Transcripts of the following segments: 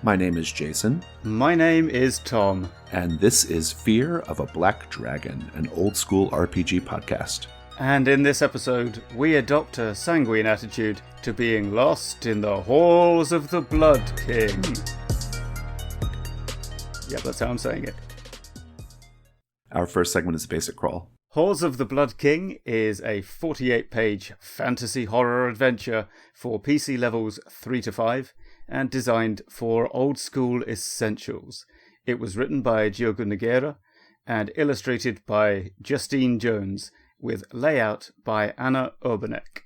My name is Jason. My name is Tom. And this is Fear of a Black Dragon, an old-school RPG podcast. And in this episode, we adopt a sanguine attitude to being lost in the halls of the Blood King. Yep, that's how I'm saying it. Our first segment is Basic Crawl. Halls of the Blood King is a 48-page fantasy horror adventure for PC levels 3 to 5 and designed for old-school essentials. It was written by Diogo Nogueira and illustrated by Justine Jones, with layout by Anna Urbanek.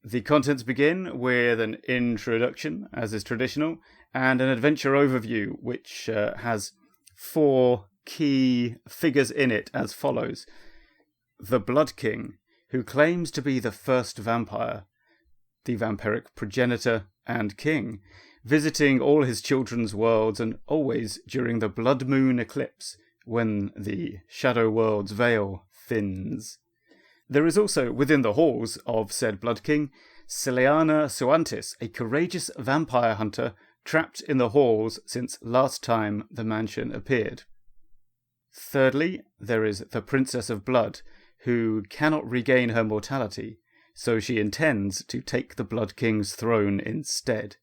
The contents begin with an introduction, as is traditional, and an adventure overview, which has 4 key figures in it as follows. The Blood King, who claims to be the first vampire, the vampiric progenitor and king, visiting all his children's worlds and always during the blood moon eclipse, when the shadow world's veil thins. There is also, within the halls of said Blood King, Celeana Suantis, a courageous vampire hunter trapped in the halls since last time the mansion appeared. Thirdly, there is the Princess of Blood, who cannot regain her mortality, so she intends to take the Blood King's throne instead.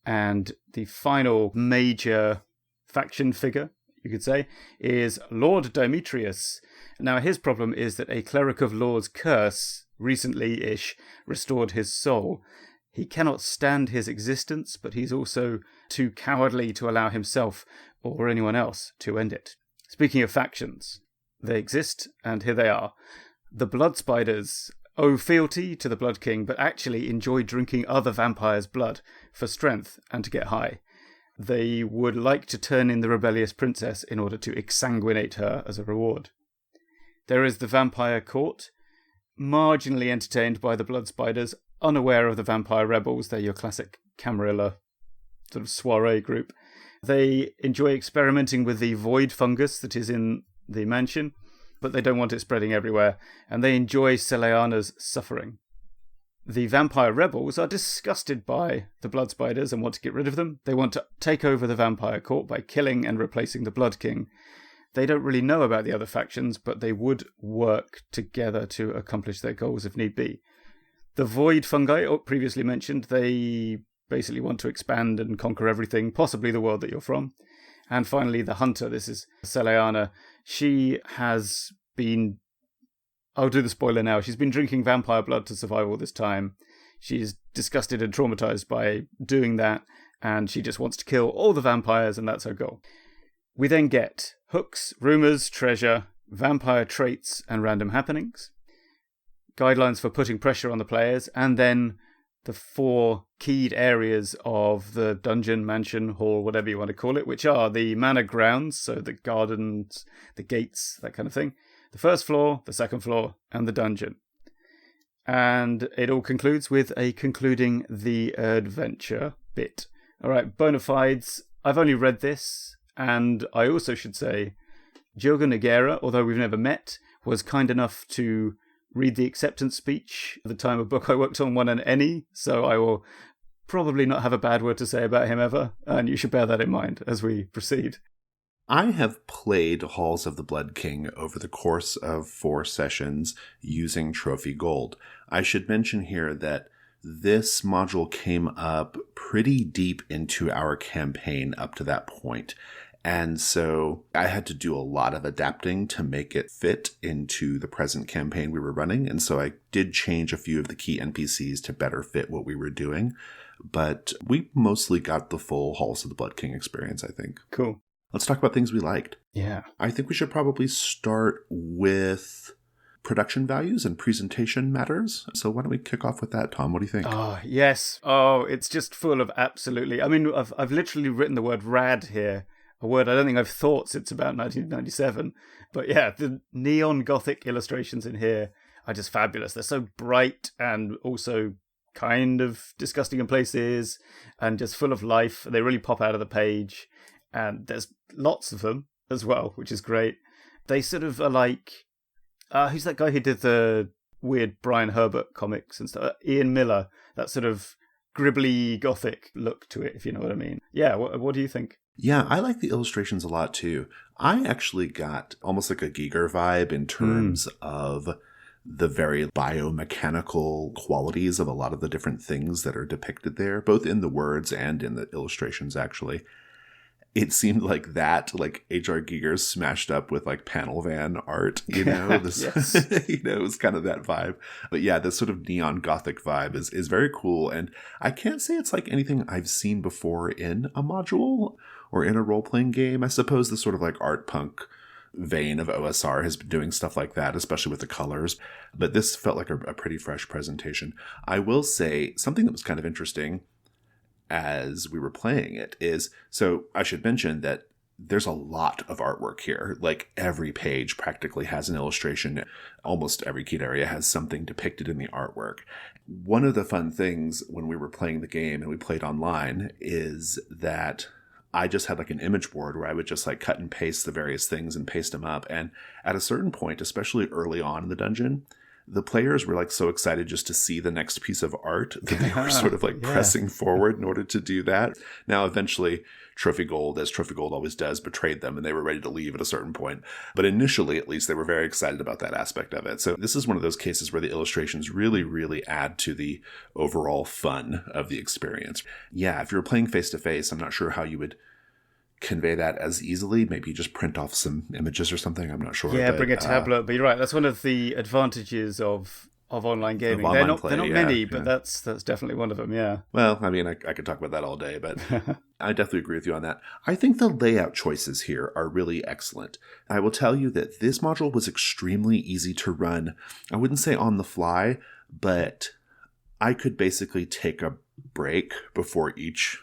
And the final major faction figure, you could say, is Lord Demetrius. Now, his problem is that a Cleric of Law's curse, recently-ish, restored his soul. He cannot stand his existence, but he's also too cowardly to allow himself or anyone else to end it. Speaking of factions, they exist, and here they are. The Blood Spiders owe fealty to the Blood King, but actually enjoy drinking other vampires' blood for strength and to get high. They would like to turn in the rebellious princess in order to exsanguinate her as a reward. There is the Vampire Court, marginally entertained by the Blood Spiders, unaware of the Vampire Rebels. They're your classic Camarilla sort of soiree group. They enjoy experimenting with the void fungus that is in the mansion, but they don't want it spreading everywhere, and they enjoy Celeana's suffering. The Vampire Rebels are disgusted by the Blood Spiders and want to get rid of them. They want to take over the Vampire Court by killing and replacing the Blood King. They don't really know about the other factions, but they would work together to accomplish their goals if need be. The Void Fungi, previously mentioned, they basically want to expand and conquer everything, possibly the world that you're from. And finally, the Hunter, this is Celeana. She has been, I'll do the spoiler now, she's been drinking vampire blood to survive all this time. She's disgusted and traumatized by doing that, and she just wants to kill all the vampires, and that's her goal. We then get hooks, rumours, treasure, vampire traits, and random happenings, guidelines for putting pressure on the players, and then the 4 keyed areas of the dungeon, mansion, hall, whatever you want to call it, which are the manor grounds, so the gardens, the gates, that kind of thing, the first floor, the second floor, and the dungeon. And it all concludes with a concluding the adventure bit. All right, bona fides. I've only read this, and I also should say, Diogo Nogueira, although we've never met, was kind enough to read the acceptance speech at the time a book I worked on won an Emmy, so I will probably not have a bad word to say about him ever, and you should bear that in mind as we proceed. I have played Halls of the Blood King over the course of 4 sessions using Trophy Gold. I should mention here that this module came up pretty deep into our campaign up to that point. And so I had to do a lot of adapting to make it fit into the present campaign we were running. And so I did change a few of the key NPCs to better fit what we were doing. But we mostly got the full Halls of the Blood King experience, I think. Cool. Let's talk about things we liked. Yeah. I think we should probably start with production values and presentation matters. So why don't we kick off with that, Tom? What do you think? Oh, yes. Oh, it's just full of absolutely... I mean, I've literally written the word rad here. A word I don't think I've thought since about 1997. But yeah, the neon gothic illustrations in here are just fabulous. They're so bright and also kind of disgusting in places and just full of life. They really pop out of the page. And there's lots of them as well, which is great. They sort of are like... who's that guy who did the weird Brian Herbert comics and stuff? Ian Miller. That sort of gribbly gothic look to it, if you know what I mean. Yeah, what do you think? Yeah, I like the illustrations a lot too. I actually got almost like a Giger vibe in terms of the very biomechanical qualities of a lot of the different things that are depicted there, both in the words and in the illustrations, actually. It seemed like that, like H.R. Giger smashed up with like panel van art, this, Yes. it was kind of that vibe. But yeah, this sort of neon gothic vibe is very cool. And I can't say it's like anything I've seen before in a module or in a role-playing game. I suppose the sort of like art punk vein of OSR has been doing stuff like that, especially with the colors. But this felt like a pretty fresh presentation. I will say something that was kind of interesting as we were playing it is, so I should mention that there's a lot of artwork here. Like every page practically has an illustration. Almost every keyed area has something depicted in the artwork. One of the fun things when we were playing the game and we played online is that I just had like an image board where I would just like cut and paste the various things and paste them up. And at a certain point, especially early on in the dungeon, the players were like so excited just to see the next piece of art that they were sort of like pressing forward in order to do that. Now, eventually, Trophy Gold, as Trophy Gold always does, betrayed them and they were ready to leave at a certain point. But initially, at least, they were very excited about that aspect of it. So this is one of those cases where the illustrations really, really add to the overall fun of the experience. Yeah, if you were playing face-to-face, I'm not sure how you would convey that as easily. Maybe you just print off some images or something. I'm not sure. Yeah, bring a tablet. But you're right. That's one of the advantages of online gaming. They're not many, but that's definitely one of them. Yeah. Well, I mean, I could talk about that all day, but I definitely agree with you on that. I think the layout choices here are really excellent. I will tell you that this module was extremely easy to run. I wouldn't say on the fly, but I could basically take a break before each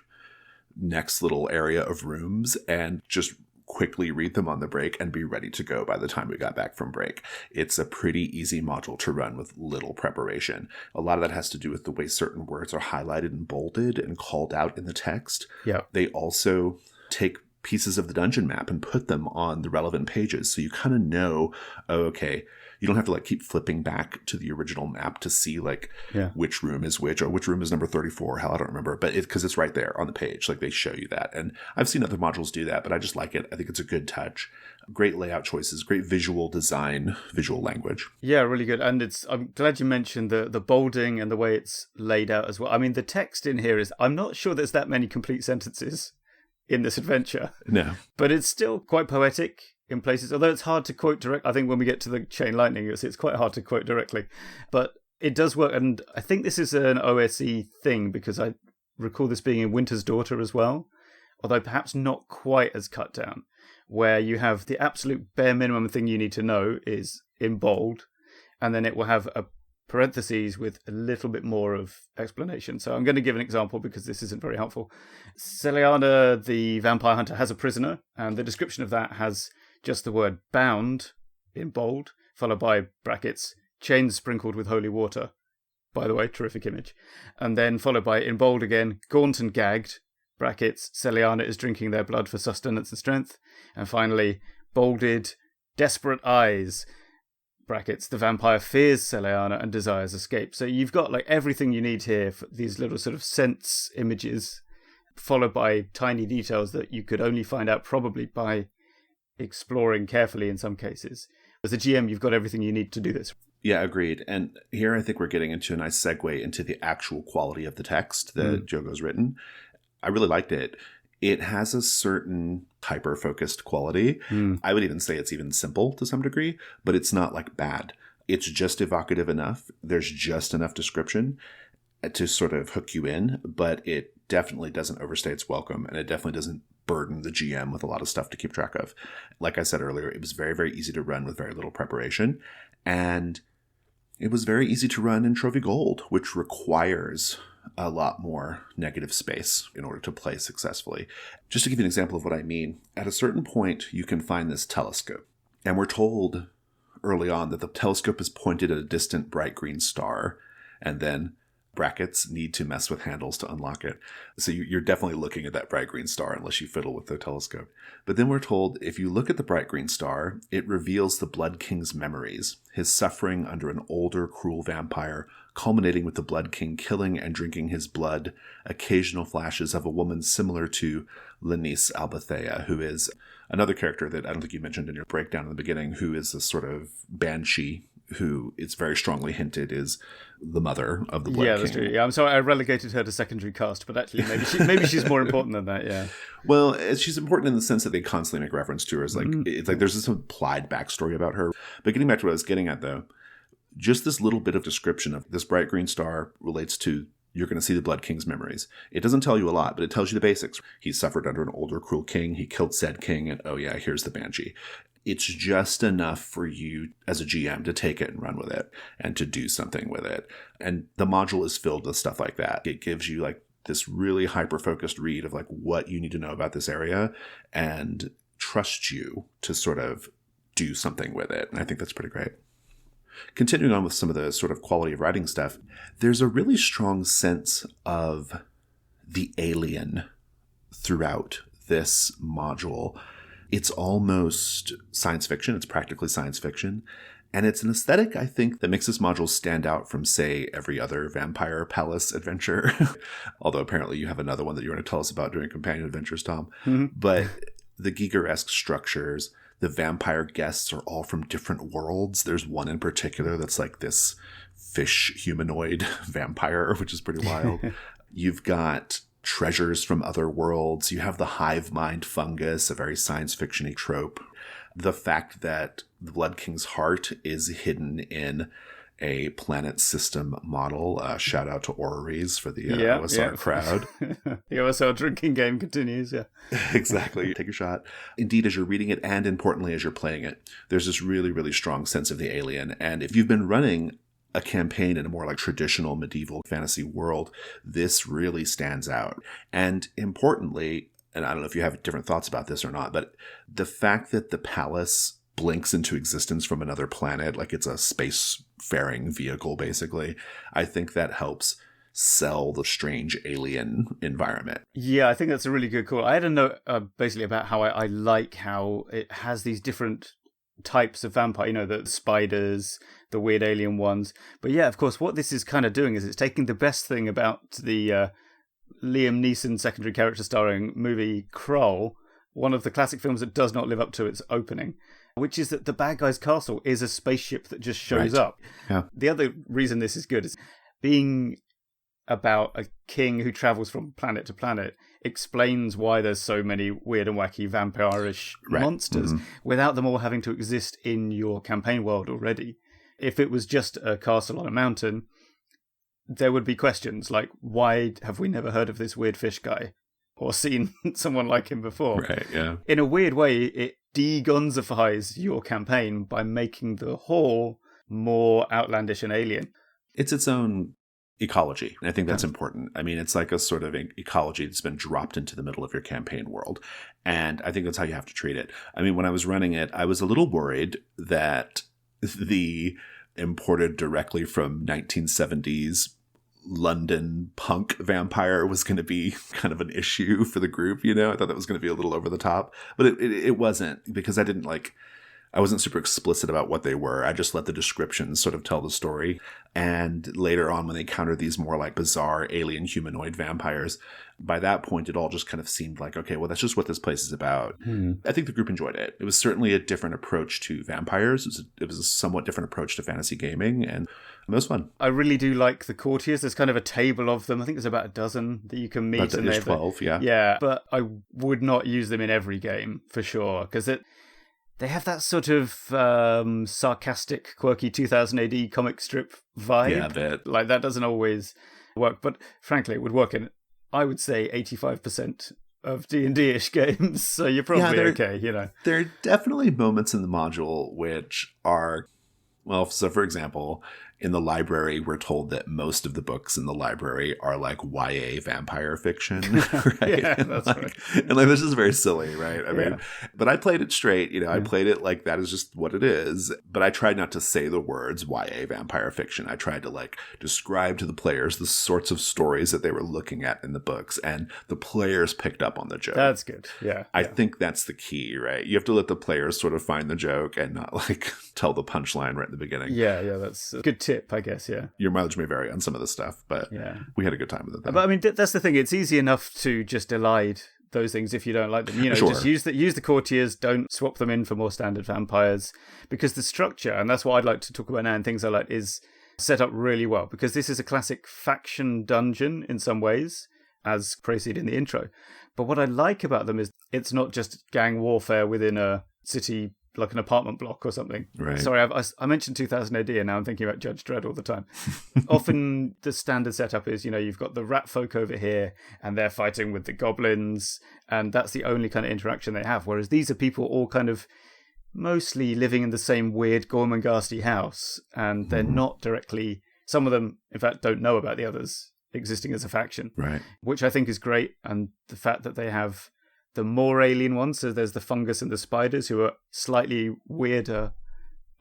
next little area of rooms and just quickly read them on the break and be ready to go by the time we got back from break. It's a pretty easy module to run with little preparation. A lot of that has to do with the way certain words are highlighted and bolded and called out in the text. Yeah. They also take pieces of the dungeon map and put them on the relevant pages. So you kind of know, oh, okay, you don't have to like keep flipping back to the original map to see like which room is which or which room is number 34. Hell, I don't remember, but because it's right there on the page, like they show you that. And I've seen other modules do that, but I just like it. I think it's a good touch. Great layout choices, great visual design, visual language. Yeah, really good. And I'm glad you mentioned the bolding and the way it's laid out as well. I mean, the text in here is, I'm not sure there's that many complete sentences in this adventure. No. But it's still quite poetic in places, although it's hard to quote directly. I think when we get to the chain lightning, it's quite hard to quote directly. But it does work, and I think this is an OSE thing, because I recall this being in Winter's Daughter as well, although perhaps not quite as cut down, where you have the absolute bare minimum thing you need to know is in bold, and then it will have a parentheses with a little bit more of explanation. So I'm going to give an example because this isn't very helpful. Celiana, the vampire hunter, has a prisoner, and the description of that has just the word bound in bold, followed by brackets, chains sprinkled with holy water. By the way, terrific image. And then followed by, in bold again, gaunt and gagged, brackets, Celiana is drinking their blood for sustenance and strength. And finally, bolded, desperate eyes, brackets, the vampire fears Celiana and desires escape. So you've got like everything you need here for these little sort of sense images, followed by tiny details that you could only find out probably by exploring carefully in some cases. As a GM, you've got everything you need to do this. Yeah, agreed. And here I think we're getting into a nice segue into the actual quality of the text that Jogo's written. I really liked it. It has a certain hyper-focused quality. I would even say it's even simple to some degree, but it's not like bad. It's just evocative enough. There's just enough description to sort of hook you in, but it definitely doesn't overstay its welcome, and it definitely doesn't burden the GM with a lot of stuff to keep track of. Like I said earlier, it was very, very easy to run with very little preparation, and it was very easy to run in Trophy Gold, which requires a lot more negative space in order to play successfully. Just to give you an example of what I mean, at a certain point, you can find this telescope, and we're told early on that the telescope is pointed at a distant bright green star, and then brackets need to mess with handles to unlock it. So you're definitely looking at that bright green star unless you fiddle with the telescope. But then we're told if you look at the bright green star, it reveals the Blood King's memories, his suffering under an older, cruel vampire, culminating with the Blood King killing and drinking his blood, occasional flashes of a woman similar to Lenice Albathea, who is another character that I don't think you mentioned in your breakdown in the beginning, who is a sort of banshee, who it's very strongly hinted is the mother of the Blood King. That's true. Yeah, I'm sorry, I relegated her to secondary cast, but actually maybe she's more important than that, yeah. Well, she's important in the sense that they constantly make reference to her. It's like, it's like there's this implied backstory about her. But getting back to what I was getting at, though, just this little bit of description of this bright green star relates to you're going to see the Blood King's memories. It doesn't tell you a lot, but it tells you the basics. He suffered under an older, cruel king. He killed said king, and oh yeah, here's the banshee. It's just enough for you as a GM to take it and run with it and to do something with it. And the module is filled with stuff like that. It gives you like this really hyper-focused read of like what you need to know about this area and trust you to sort of do something with it. And I think that's pretty great. Continuing on with some of the sort of quality of writing stuff, there's a really strong sense of the alien throughout this module. It's almost science fiction. It's practically science fiction. And it's an aesthetic, I think, that makes this module stand out from, say, every other Vampire Palace adventure. Although apparently you have another one that you want to tell us about during Companion Adventures, Tom. Mm-hmm. But the Giger-esque structures, the vampire guests are all from different worlds. There's one in particular that's like this fish humanoid vampire, which is pretty wild. You've got treasures from other worlds. You have the hive mind fungus, a very science fiction-y trope. The fact that the Blood King's heart is hidden in a planet system model. Shout out to Orreries for the OSR crowd. The OSR drinking game continues, yeah. Exactly. Take a shot. Indeed, as you're reading it and importantly as you're playing it, there's this really, really strong sense of the alien. And if you've been running a campaign in a more like traditional medieval fantasy world, this really stands out. And importantly, and I don't know if you have different thoughts about this or not, but the fact that the palace blinks into existence from another planet, like it's a space-faring vehicle, basically, I think that helps sell the strange alien environment. Yeah, I think that's a really good call. I had a note basically about how I like how it has these different types of vampire, you know, the spiders, the weird alien ones. But yeah, of course, what this is kind of doing is it's taking the best thing about the Liam Neeson secondary character starring movie Krull, one of the classic films that does not live up to its opening, which is that the bad guy's castle is a spaceship that just shows up. Yeah. The other reason this is good is being about a king who travels from planet to planet explains why there's so many weird and wacky vampirish monsters without them all having to exist in your campaign world already. If it was just a castle on a mountain, there would be questions like, why have we never heard of this weird fish guy or seen someone like him before? Right, yeah. In a weird way, it de-gonzifies your campaign by making the hall more outlandish and alien. It's its own ecology. And I think that's important. I mean, it's like a sort of ecology that's been dropped into the middle of your campaign world. And I think that's how you have to treat it. I mean, when I was running it, I was a little worried that the imported directly from 1970s London punk vampire was going to be kind of an issue for the group, you know? I thought that was going to be a little over the top. But it wasn't, because I wasn't super explicit about what they were. I just let the descriptions sort of tell the story. And later on, when they encountered these more like bizarre alien humanoid vampires, by that point, it all just kind of seemed like, okay, well, that's just what this place is about. I think the group enjoyed it. It was certainly a different approach to vampires. It was a somewhat different approach to fantasy gaming, and it was fun. I really do like the courtiers. There's kind of a table of them. I think there's about a dozen that you can meet. There's 12, yeah. Yeah, but I would not use them in every game, for sure, because they have that sort of sarcastic, quirky 2000 AD comic strip vibe. Yeah, a bit. Like, that doesn't always work. But frankly, it would work in, I would say, 85% of D&D-ish games. So you're probably okay, you know. There are definitely moments in the module which are, well, so for example, in the library, we're told that most of the books in the library are like YA vampire fiction, right? Yeah, that's right. And like, this is very silly, right? I mean, but I played it straight, I played it like that is just what it is. But I tried not to say the words YA vampire fiction. I tried to like describe to the players the sorts of stories that they were looking at in the books, and the players picked up on the joke. That's good. Yeah. I think that's the key, right? You have to let the players sort of find the joke and not like tell the punchline right in the beginning. Yeah, that's a good tip, I guess, yeah. Your mileage may vary on some of the stuff, but we had a good time with it. Though. But I mean, that's the thing. It's easy enough to just elide those things if you don't like them. Sure. Just use the courtiers, don't swap them in for more standard vampires, because the structure, and that's what I'd like to talk about now and things I like, is set up really well, because this is a classic faction dungeon in some ways, as praised in the intro. But what I like about them is it's not just gang warfare within a city, like an apartment block or something. Right. Sorry, I mentioned 2000 AD and now I'm thinking about Judge Dredd all the time. Often the standard setup is, you've got the rat folk over here and they're fighting with the goblins, and that's the only kind of interaction they have. Whereas these are people all kind of mostly living in the same weird Gormenghasty house, and they're not directly, some of them, in fact, don't know about the others existing as a faction. Right. Which I think is great. And the fact that they have the more alien ones, so there's the fungus and the spiders who are slightly weirder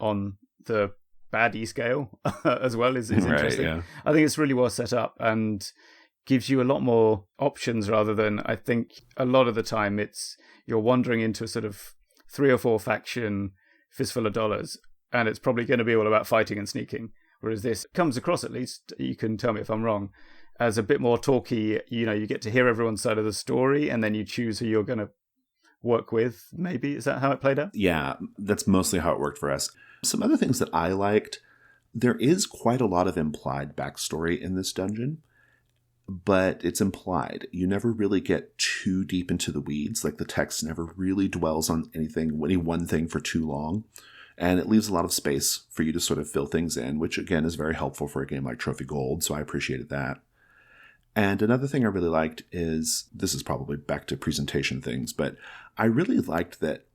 on the baddie scale as well is interesting. Yeah. I think it's really well set up and gives you a lot more options rather than, I think a lot of the time you're wandering into a sort of 3 or 4 faction fistful of dollars, and it's probably going to be all about fighting and sneaking. Whereas this comes across, at least, you can tell me if I'm wrong, as a bit more talky. You get to hear everyone's side of the story, and then you choose who you're going to work with, maybe. Is that how it played out? Yeah, that's mostly how it worked for us. Some other things that I liked, there is quite a lot of implied backstory in this dungeon, but it's implied. You never really get too deep into the weeds. Like, the text never really dwells on any one thing for too long. And it leaves a lot of space for you to sort of fill things in, which, again, is very helpful for a game like Trophy Gold, so I appreciated that. And another thing I really liked is, this is probably back to presentation things, but I really liked that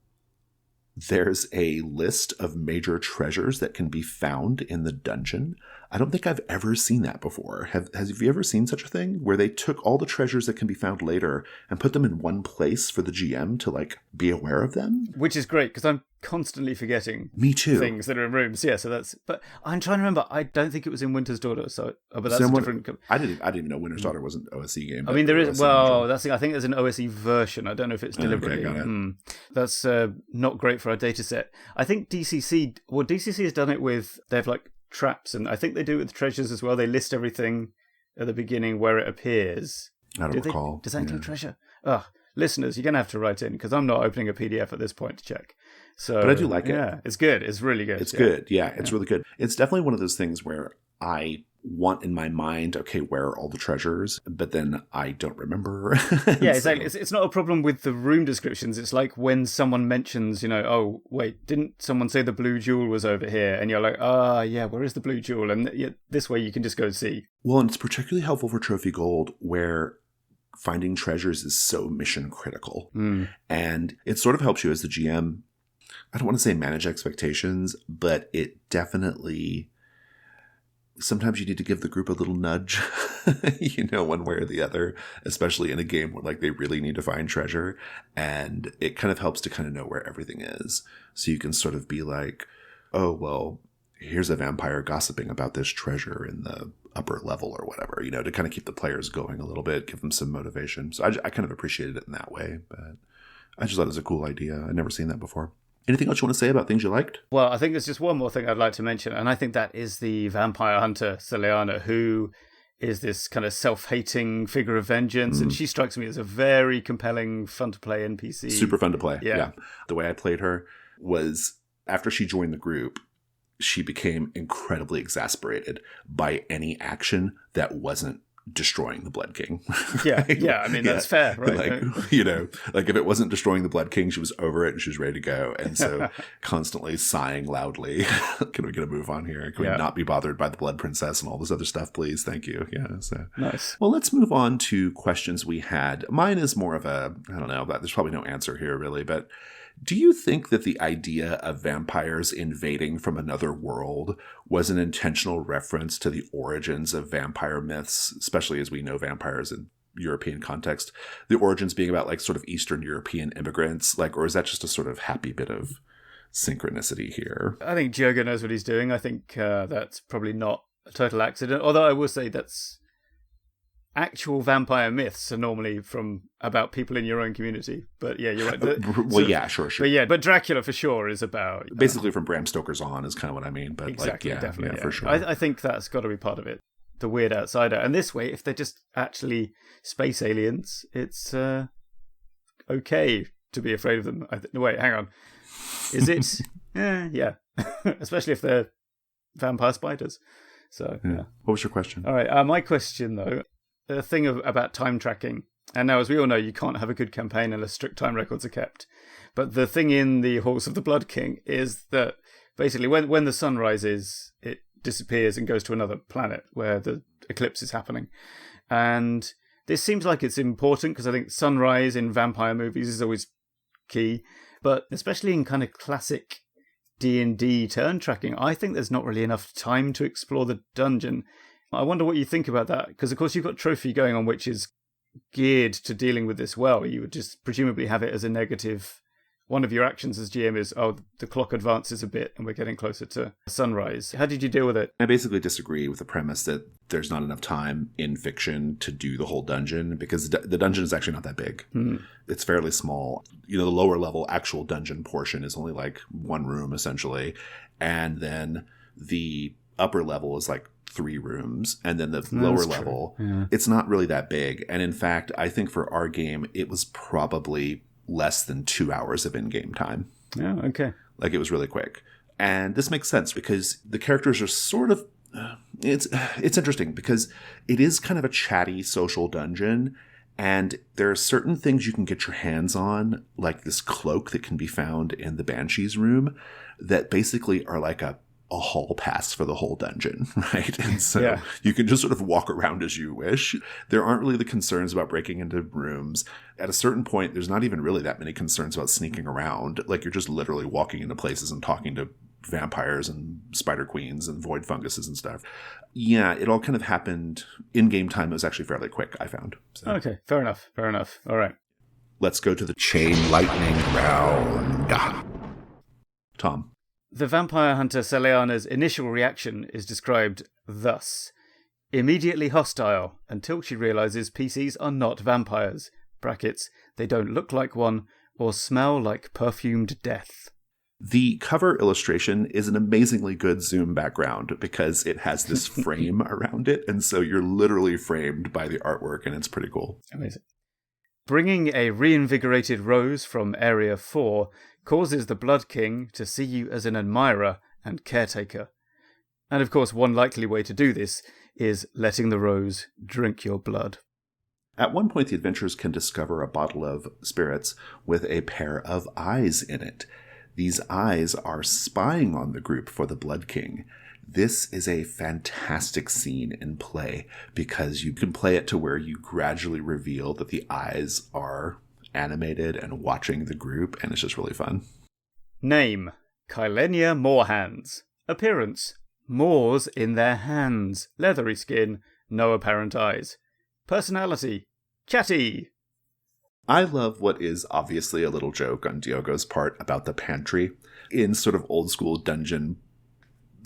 there's a list of major treasures that can be found in the dungeon. I don't think I've ever seen that before. Have you ever seen such a thing where they took all the treasures that can be found later and put them in one place for the GM to like be aware of them? Which is great, because I'm constantly forgetting Me too. things that are in rooms. Yeah, so that's. But I'm trying to remember. I don't think it was in Winter's Daughter. But that's a different. I didn't even know Winter's Daughter was an OSE game. I mean, there is. Well, that's. I think there's an OSE version. I don't know if it's deliberately. Okay, got it. That's not great for our data set. I think DCC. Well, DCC has done it with. They have like traps, and I think they do it with treasures as well. They list everything at the beginning where it appears. I don't recall. Does that include treasure? Listeners, you're going to have to write in, because I'm not opening a PDF at this point to check. So, but I do like it. Yeah, it's good. It's really good. It's good. Yeah, it's really good. It's definitely one of those things where I want in my mind, okay, where are all the treasures? But then I don't remember. Yeah, exactly. It's not a problem with the room descriptions. It's like when someone mentions, oh, wait, didn't someone say the blue jewel was over here? And you're like, yeah, where is the blue jewel? And this way you can just go see. Well, and it's particularly helpful for Trophy Gold, where finding treasures is so mission critical. And it sort of helps you as the GM. I don't want to say manage expectations, but it definitely, sometimes you need to give the group a little nudge, one way or the other, especially in a game where like they really need to find treasure. And it kind of helps to kind of know where everything is. So you can sort of be like, oh, well, here's a vampire gossiping about this treasure in the upper level or whatever, to kind of keep the players going a little bit, give them some motivation. So I kind of appreciated it in that way, but I just thought it was a cool idea. I'd never seen that before. Anything else you want to say about things you liked? Well, I think there's just one more thing I'd like to mention, and I think that is the vampire hunter, Celiana, who is this kind of self-hating figure of vengeance, and she strikes me as a very compelling, fun-to-play NPC. Super fun to play, yeah. The way I played her was, after she joined the group, she became incredibly exasperated by any action that wasn't destroying the Blood King. Yeah, I mean, that's fair, right? Like if it wasn't destroying the Blood King, she was over it and she was ready to go. And so constantly sighing loudly, can we get a move on here? Can we not be bothered by the Blood Princess and all this other stuff, please? Thank you. Yeah, so. Nice. Well, let's move on to questions we had. Mine is more of a, I don't know, but there's probably no answer here really, but Do you think that the idea of vampires invading from another world was an intentional reference to the origins of vampire myths, especially as we know vampires in European context, the origins being about like sort of Eastern European immigrants, like, or is that just a sort of happy bit of synchronicity here? I think Diogo knows what he's doing. I think that's probably not a total accident, although I will say that's actual vampire myths are normally from about people in your own community. But yeah, you're right. Well, yeah, sure. But Dracula for sure is about basically from Bram Stoker's on is kind of what I mean. But exactly, like, definitely, for sure. I think that's got to be part of it. The weird outsider, and this way, if they're just actually space aliens, it's okay to be afraid of them. Wait, hang on, is it? Yeah, especially if they're vampire spiders. So, yeah. What was your question? All right, my question though. The thing about time tracking, and now as we all know, you can't have a good campaign unless strict time records are kept. But the thing in the Halls of the Blood King is that basically when the sun rises, it disappears and goes to another planet where the eclipse is happening. And this seems like it's important because I think sunrise in vampire movies is always key. But especially in kind of classic D&D turn tracking, I think there's not really enough time to explore the dungeon. I wonder what you think about that, because of course you've got Trophy going on, which is geared to dealing with this well. You would just presumably have it as a negative. One of your actions as GM is, the clock advances a bit and we're getting closer to sunrise. How did you deal with it? I basically disagree with the premise that there's not enough time in fiction to do the whole dungeon, because the dungeon is actually not that big. It's fairly small. You know, the lower level actual dungeon portion is only like one room essentially. And then the upper level is like 3 rooms, and then the lower level, it's not really that big. And in fact, I think for our game, it was probably less than 2 hours of in-game time. Oh, okay. Like, it was really quick. And this makes sense because the characters are sort of, it's interesting because it is kind of a chatty social dungeon, and there are certain things you can get your hands on, like this cloak that can be found in the Banshee's room, that basically are like a hall pass for the whole dungeon, right? And so you can just sort of walk around as you wish. There aren't really the concerns about breaking into rooms. At a certain point, there's not even really that many concerns about sneaking around. Like, you're just literally walking into places and talking to vampires and spider queens and void funguses and stuff. Yeah, it all kind of happened in game time. It was actually fairly quick, I found. So. Okay, fair enough. All right. Let's go to the chain lightning round. Tom. The vampire hunter Celeana's initial reaction is described thus. Immediately hostile until she realizes PCs are not vampires. Brackets, they don't look like one or smell like perfumed death. The cover illustration is an amazingly good zoom background because it has this frame around it. And so you're literally framed by the artwork, and it's pretty cool. Amazing. Bringing a reinvigorated Rose from Area 4 causes the Blood King to see you as an admirer and caretaker. And of course, one likely way to do this is letting the Rose drink your blood. At one point, the adventurers can discover a bottle of spirits with a pair of eyes in it. These eyes are spying on the group for the Blood King. This is a fantastic scene in play because you can play it to where you gradually reveal that the eyes are animated and watching the group, and it's just really fun. Name, Kylenia Moorhands. Appearance, Moors in their hands. Leathery skin, no apparent eyes. Personality, chatty. I love what is obviously a little joke on Diogo's part about the pantry. In sort of old school dungeon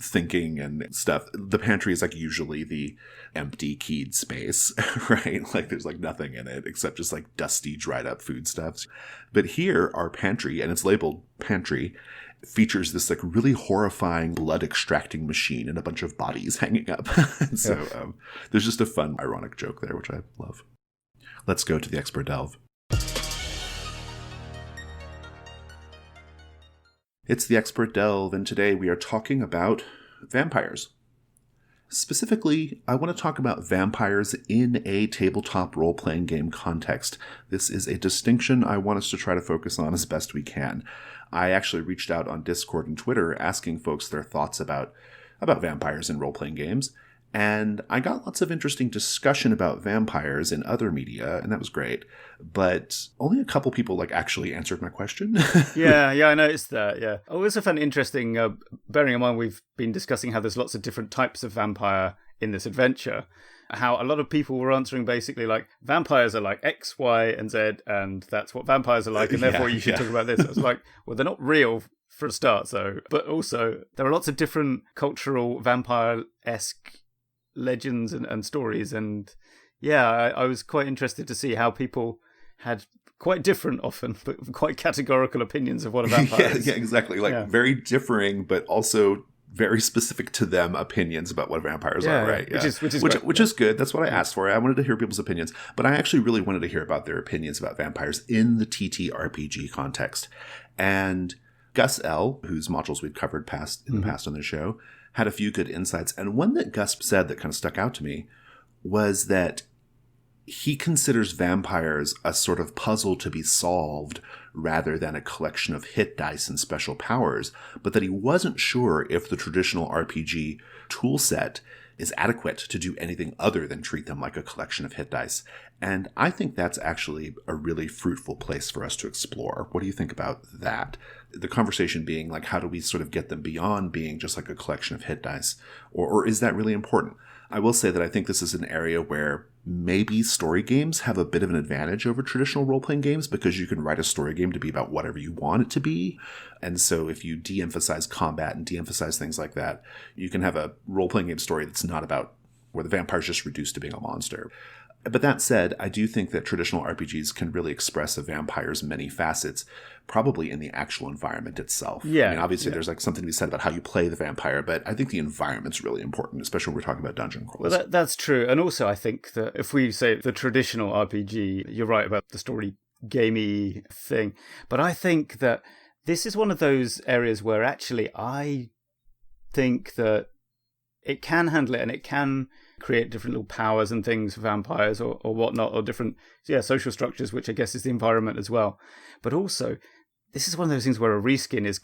thinking and stuff, the pantry is like usually the empty keyed space, right? Like there's like nothing in it except just like dusty dried up foodstuffs. But here our pantry, and it's labeled pantry, features this like really horrifying blood extracting machine and a bunch of bodies hanging up. And so there's just a fun ironic joke there, which I love. Let's go to the expert delve. It's the Expert Delve, and today we are talking about vampires. Specifically, I want to talk about vampires in a tabletop role-playing game context. This is a distinction I want us to try to focus on as best we can. I actually reached out on Discord and Twitter asking folks their thoughts about vampires in role-playing games, And I got lots of interesting discussion about vampires in other media, and that was great. But only a couple people actually answered my question. Yeah, I noticed that, yeah. I also found it interesting, bearing in mind we've been discussing how there's lots of different types of vampire in this adventure, how a lot of people were answering basically vampires are like X, Y, and Z, and that's what vampires are like, and therefore you should talk about this. I was like, well, they're not real for a start, but also there are lots of different cultural vampire-esque legends and stories, and I was quite interested to see how people had quite different, often, but quite categorical opinions of what a vampire is. Yeah, exactly. Very differing, but also very specific to them opinions about what vampires are, right? Yeah. Which is good. That's what I asked for. I wanted to hear people's opinions, but I actually really wanted to hear about their opinions about vampires in the TTRPG context. And Gus L., whose modules we've covered in the past on the show, had a few good insights. And one that Gus said that kind of stuck out to me was that he considers vampires a sort of puzzle to be solved rather than a collection of hit dice and special powers, but that he wasn't sure if the traditional RPG tool set is adequate to do anything other than treat them like a collection of hit dice. And I think that's actually a really fruitful place for us to explore. What do you think about that? The conversation being how do we sort of get them beyond being just like a collection of hit dice? Or is that really important? I will say that I think this is an area where maybe story games have a bit of an advantage over traditional role-playing games, because you can write a story game to be about whatever you want it to be. And so if you de-emphasize combat and de-emphasize things like that, you can have a role-playing game story that's not about where the vampire's just reduced to being a monster. But that said, I do think that traditional RPGs can really express a vampire's many facets, probably in the actual environment itself. Yeah. I mean, obviously there's something to be said about how you play the vampire, but I think the environment's really important, especially when we're talking about dungeon crawls. Well, that's true. And also I think that if we say the traditional RPG, you're right about the story gamey thing. But I think that this is one of those areas where actually I think that it can handle it, and it can create different little powers and things for vampires or whatnot, or different social structures, which I guess is the environment as well. But also, this is one of those things where a reskin is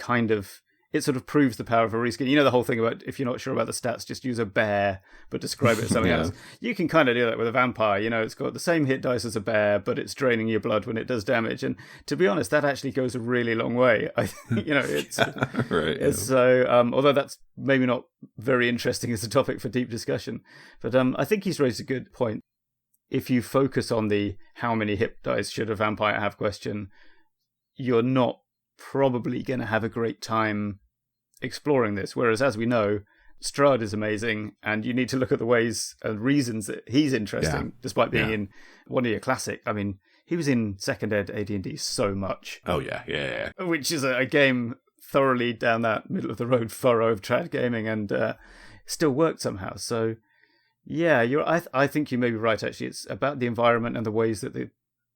it sort of proves the power of a reskin. You know, the whole thing about if you're not sure about the stats, just use a bear, but describe it as something else. You can kind of do that with a vampire. You know, it's got the same hit dice as a bear, but it's draining your blood when it does damage. And to be honest, that actually goes a really long way. I think, it's right. It's so, although that's maybe not very interesting as a topic for deep discussion, but I think he's raised a good point. If you focus on the how many hit dice should a vampire have question, you're not probably going to have a great time exploring this. Whereas, as we know, Strahd is amazing, and you need to look at the ways and reasons that he's interesting, despite being in one of your classic. I mean, he was in second ed AD&D so much. Oh, yeah. Which is a game thoroughly down that middle of the road furrow of trad gaming, and still worked somehow. So, yeah, I think you may be right, actually. It's about the environment and the ways that the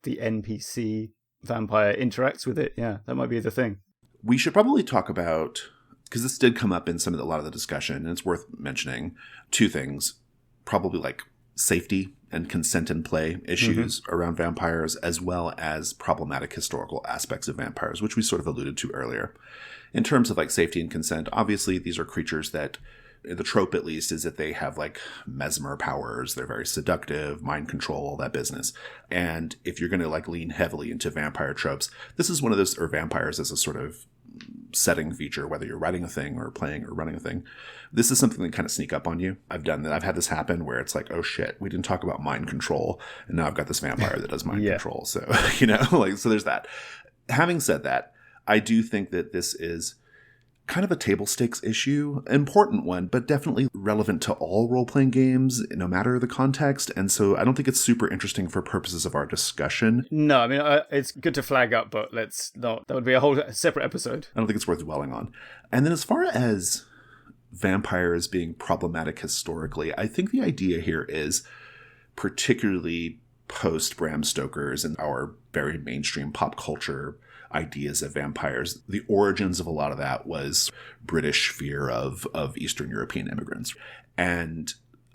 NPC vampire interacts with it. Yeah, that might be the thing. We should probably talk about, because this did come up in a lot of the discussion, and it's worth mentioning, two things. Probably safety and consent and play issues around vampires, as well as problematic historical aspects of vampires, which we sort of alluded to earlier. In terms of safety and consent, obviously these are creatures that, the trope at least, is that they have mesmer powers. They're very seductive, mind control, all that business. And if you're going to lean heavily into vampire tropes, this is one of those, or vampires as a sort of setting feature, whether you're writing a thing or playing or running a thing. This is something that kind of sneak up on you. I've done that. I've had this happen where it's oh shit, we didn't talk about mind control, and now I've got this vampire that does mind control. So, so there's that. Having said that, I do think that this is kind of a table stakes issue, important one, but definitely relevant to all role-playing games, no matter the context. And so I don't think it's super interesting for purposes of our discussion. No, I mean, it's good to flag up, but let's not. That would be a whole separate episode. I don't think it's worth dwelling on. And then as far as vampires being problematic historically, I think the idea here is, particularly post Bram Stoker's and our very mainstream pop culture ideas of vampires, the origins of a lot of that was British fear of Eastern European immigrants. And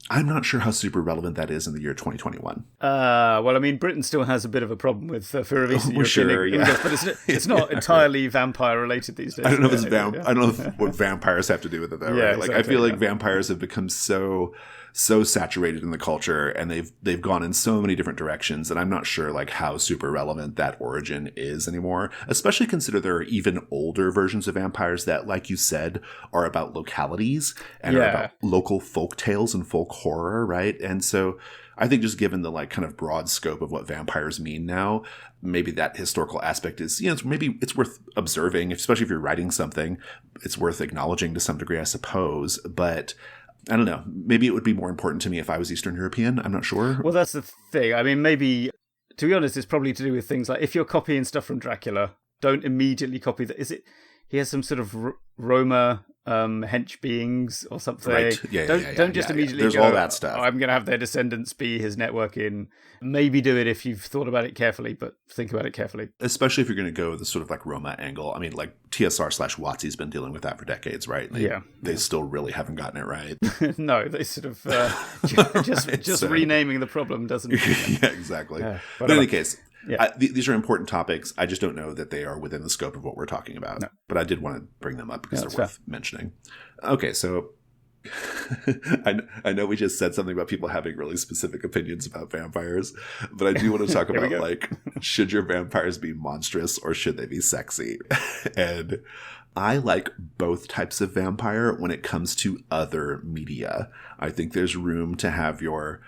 I'm not sure how super relevant that is in the year 2021. Well, I mean, Britain still has a bit of a problem with fear of Eastern European immigrants, but it's not entirely vampire related these days. I don't know if what vampires have to do with it, though. Right? Exactly, I feel like vampires have become so so saturated in the culture, and they've gone in so many different directions, and I'm not sure like how super relevant that origin is anymore, especially consider there are even older versions of vampires that, like you said, are about localities and are about local folk tales and folk horror, right? And so I think just given the like kind of broad scope of what vampires mean now, maybe that historical aspect is, maybe it's worth observing, especially if you're writing something. It's worth acknowledging to some degree, I suppose. But I don't know. Maybe it would be more important to me if I was Eastern European. I'm not sure. Well, that's the thing. I mean, maybe, to be honest, it's probably to do with things like if you're copying stuff from Dracula, don't immediately copy that. Is it he has some sort of Roma hench beings or something? Right. Don't just immediately There's go, all that stuff. I'm going to have their descendants be his network in. Maybe do it if you've thought about it carefully, but think about it carefully. Especially if you're going to go the sort of like Roma angle. I mean, like TSR/WotC's been dealing with that for decades, right? They still really haven't gotten it right. No, they sort of just renaming the problem doesn't. Yeah, exactly. But in any case, these are important topics. I just don't know that they are within the scope of what we're talking about. No. But I did want to bring them up because they're worth mentioning. Okay, so I know we just said something about people having really specific opinions about vampires, but I do want to talk about like, should your vampires be monstrous or should they be sexy? And I like both types of vampire when it comes to other media. I think there's room to have your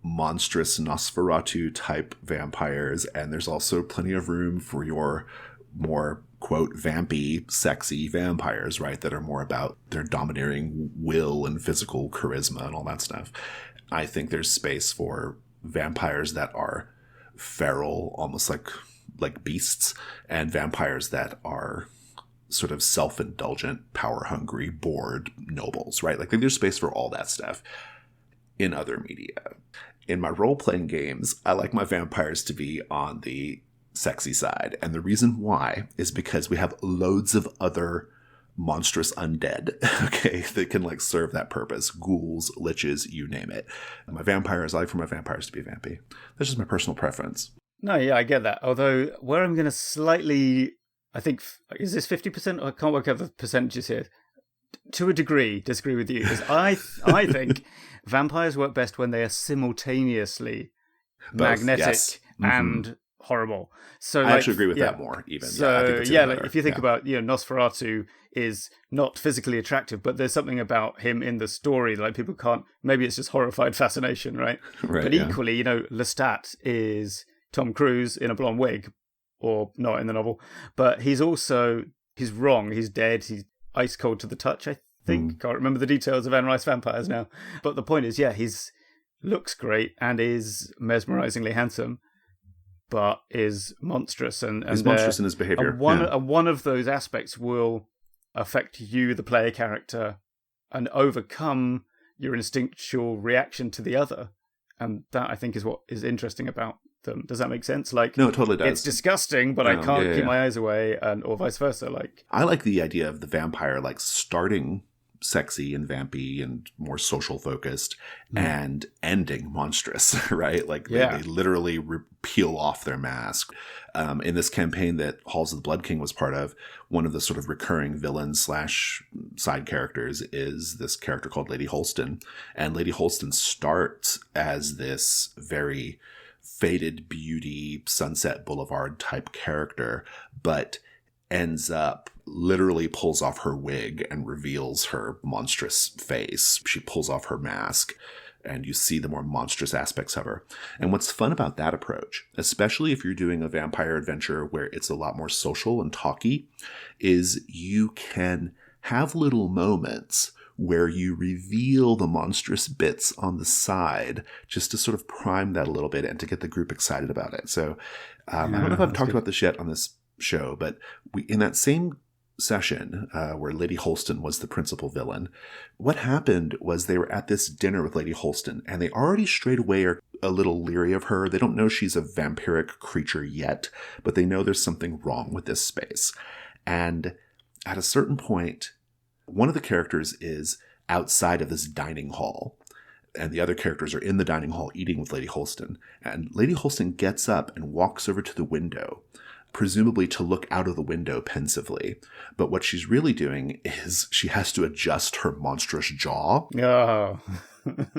monstrous Nosferatu type vampires, and there's also plenty of room for your more quote vampy sexy vampires, right, that are more about their domineering will and physical charisma and all that stuff. I think there's space for vampires that are feral, almost like beasts, and vampires that are sort of self-indulgent, power-hungry, bored nobles, right? Like there's space for all that stuff in other media. In my role-playing games, I like my vampires to be on the sexy side. And the reason why is because we have loads of other monstrous undead, okay, that can like serve that purpose. Ghouls, liches, you name it. I like for my vampires to be vampy. That's just my personal preference. No, yeah, I get that. Although, where I'm going to slightly, I think, is this 50%? I can't work out the percentages here. To a degree, disagree with you. Because I think vampires work best when they are simultaneously magnetic and horrible. So I actually agree with that more, even. So, if you think about, Nosferatu is not physically attractive, but there's something about him in the story, like people can't, maybe it's just horrified fascination, right? But equally, Lestat is Tom Cruise in a blonde wig, or not in the novel, but he's wrong, he's dead, he's ice cold to the touch, I think. Can't remember the details of Anne Rice vampires now. But the point is, he's looks great and is mesmerizingly handsome, but is monstrous. And he's monstrous in his behavior. And one of those aspects will affect you, the player character, and overcome your instinctual reaction to the other. And that, I think, is what is interesting about them. Does that make sense? Like, no, it totally does. It's disgusting, but I can't keep my eyes away, or vice versa. Like, I like the idea of the vampire like starting sexy and vampy and more social focused and ending monstrous, right? Like they literally peel off their mask. In this campaign that Halls of the Blood King was part of, one of the sort of recurring villains / side characters is this character called Lady Holston. And Lady Holston starts as this very faded beauty, Sunset Boulevard type character, but ends up literally pulls off her wig and reveals her monstrous face. She pulls off her mask and you see the more monstrous aspects of her. And what's fun about that approach, especially if you're doing a vampire adventure where it's a lot more social and talky, is you can have little moments where you reveal the monstrous bits on the side just to sort of prime that a little bit and to get the group excited about it. So I don't know if I've talked about this yet on this show, but in that same session where Lady Holston was the principal villain, what happened was they were at this dinner with Lady Holston and they already straight away are a little leery of her. They don't know she's a vampiric creature yet, but they know there's something wrong with this space. And at a certain point, one of the characters is outside of this dining hall and the other characters are in the dining hall eating with Lady Holston. And Lady Holston gets up and walks over to the window, presumably to look out of the window pensively. But what she's really doing is she has to adjust her monstrous jaw. Oh.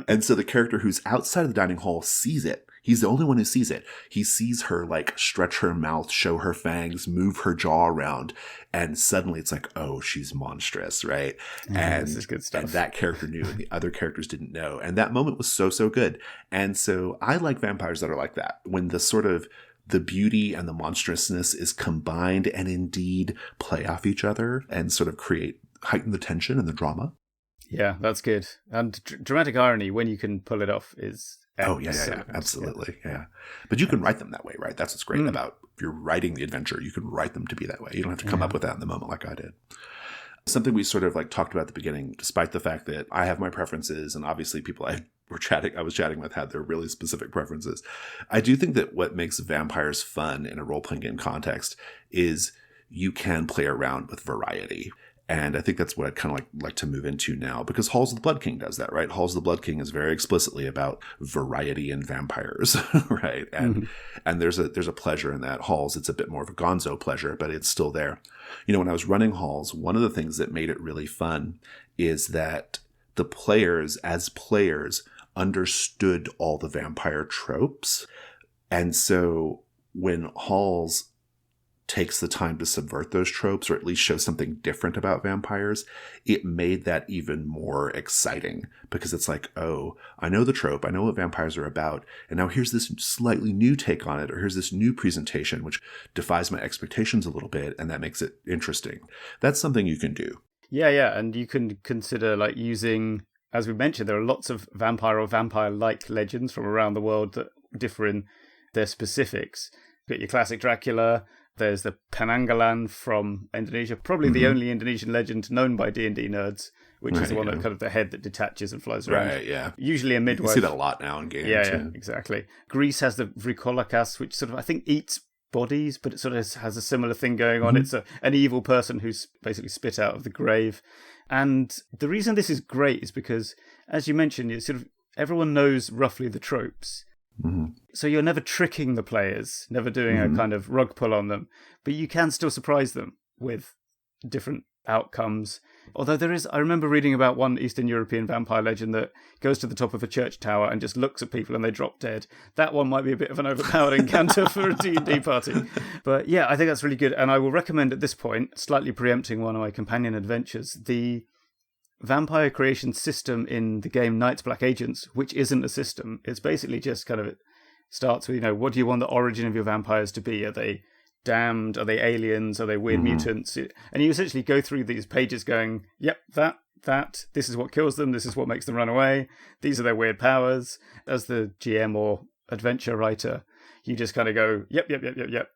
And so the character who's outside of the dining hall sees it. He's the only one who sees it. He sees her like stretch her mouth, show her fangs, move her jaw around. And suddenly it's like, oh, she's monstrous, right? And this is good stuff. And that character knew and the other characters didn't know. And that moment was so, so good. And so I like vampires that are like that. When the sort of the beauty and the monstrousness is combined and indeed play off each other and sort of heighten the tension and the drama. Yeah, that's good. And dramatic irony, when you can pull it off, is excellent. Absolutely, yeah. But you can write them that way, right? That's what's great about if you're writing the adventure. You can write them to be that way. You don't have to come up with that in the moment like I did. Something we sort of like talked about at the beginning, despite the fact that I have my preferences, and obviously people I was chatting with had their really specific preferences. I do think that what makes vampires fun in a role-playing game context is you can play around with variety. And I think that's what I'd kind of like to move into now, because Halls of the Blood King does that, right? Halls of the Blood King is very explicitly about variety in vampires, right? And and there's a pleasure in that. Halls, it's a bit more of a gonzo pleasure, but it's still there. You know, when I was running Halls, one of the things that made it really fun is that the players, as players, understood all the vampire tropes. And so when Halls takes the time to subvert those tropes, or at least show something different about vampires, it made that even more exciting, because it's like, oh, I know the trope, I know what vampires are about, and now here's this slightly new take on it, or here's this new presentation which defies my expectations a little bit, and that makes it interesting. That's something you can do. Yeah, and you can consider like using, as we mentioned, there are lots of vampire or vampire-like legends from around the world that differ in their specifics. You've got your classic Dracula. There's the Penanggalan from Indonesia, probably the only Indonesian legend known by D&D nerds, which is the one that kind of the head that detaches and flies around. Right, yeah. Usually a midwife. You see that a lot now in games. Yeah, exactly. Greece has the Vrikolakas, which sort of, I think, eats bodies, but it sort of has a similar thing going on. It's an evil person who's basically spit out of the grave. And the reason this is great is because, as you mentioned, it's sort of everyone knows roughly the tropes. So you're never tricking the players, never doing a kind of rug pull on them, but you can still surprise them with different outcomes. Although I remember reading about one Eastern European vampire legend that goes to the top of a church tower and just looks at people and they drop dead. That one might be a bit of an overpowered encounter for a D&D party. But yeah, I think that's really good. And I will recommend at this point, slightly preempting one of my companion adventures, the vampire creation system in the game Night's Black Agents, which isn't a system. It's basically just kind of, it starts with, what do you want the origin of your vampires to be? Are they damned? Are they aliens? Are they weird mutants? And you essentially go through these pages going, yep, that, this is what kills them, this is what makes them run away, these are their weird powers. As the GM or adventure writer, you just kind of go, yep,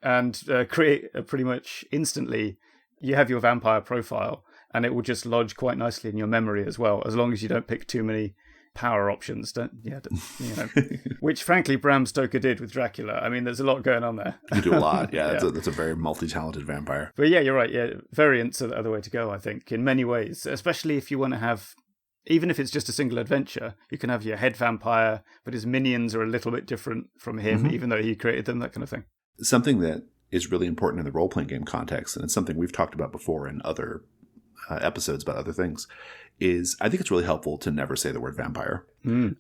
and create pretty much instantly, you have your vampire profile, and it will just lodge quite nicely in your memory as well, as long as you don't pick too many power options. Which frankly Bram Stoker did with Dracula. I mean, there's a lot going on there. You do a lot, yeah. That's a very multi-talented vampire. But yeah, you're right. Yeah, variants are the other way to go, I think, in many ways. Especially if you want to have, even if it's just a single adventure, you can have your head vampire, but his minions are a little bit different from him, even though he created them, that kind of thing. Something that is really important in the role-playing game context, and it's something we've talked about before in other episodes about other things, is I think it's really helpful to never say the word vampire.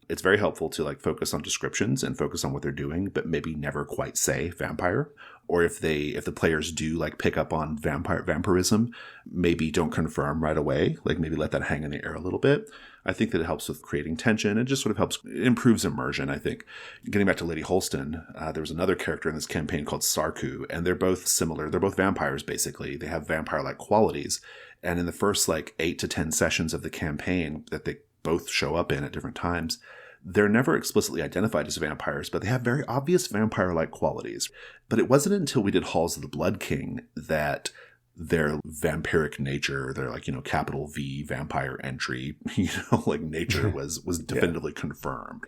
It's very helpful to focus on descriptions and focus on what they're doing, but maybe never quite say vampire. Or if the players do pick up on vampirism, maybe don't confirm right away. Maybe let that hang in the air a little bit. I think that it helps with creating tension. It just sort of helps, it improves immersion, I think. Getting back to Lady Holston, there was another character in this campaign called Sarku, and they're both similar. They're both vampires, basically. They have vampire-like qualities. And in the first 8 to 10 sessions of the campaign that they both show up in at different times, they're never explicitly identified as vampires, but they have very obvious vampire-like qualities. But it wasn't until we did Halls of the Blood King that their vampiric nature, their capital V vampire entry, nature was definitively confirmed.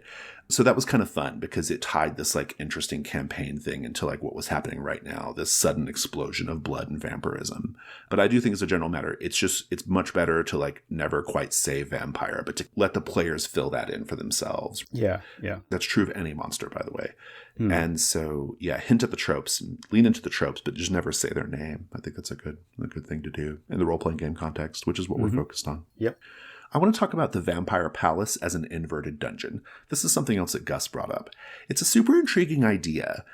So that was kind of fun because it tied this interesting campaign thing into what was happening right now, this sudden explosion of blood and vampirism. But I do think as a general matter, it's much better to never quite say vampire, but to let the players fill that in for themselves. Yeah. That's true of any monster, by the way. And so, hint at the tropes and lean into the tropes, but just never say their name. I think that's a good thing to do in the role-playing game context, which is what we're focused on. Yep. I want to talk about the Vampire Palace as an inverted dungeon. This is something else that Gus brought up. It's a super intriguing idea.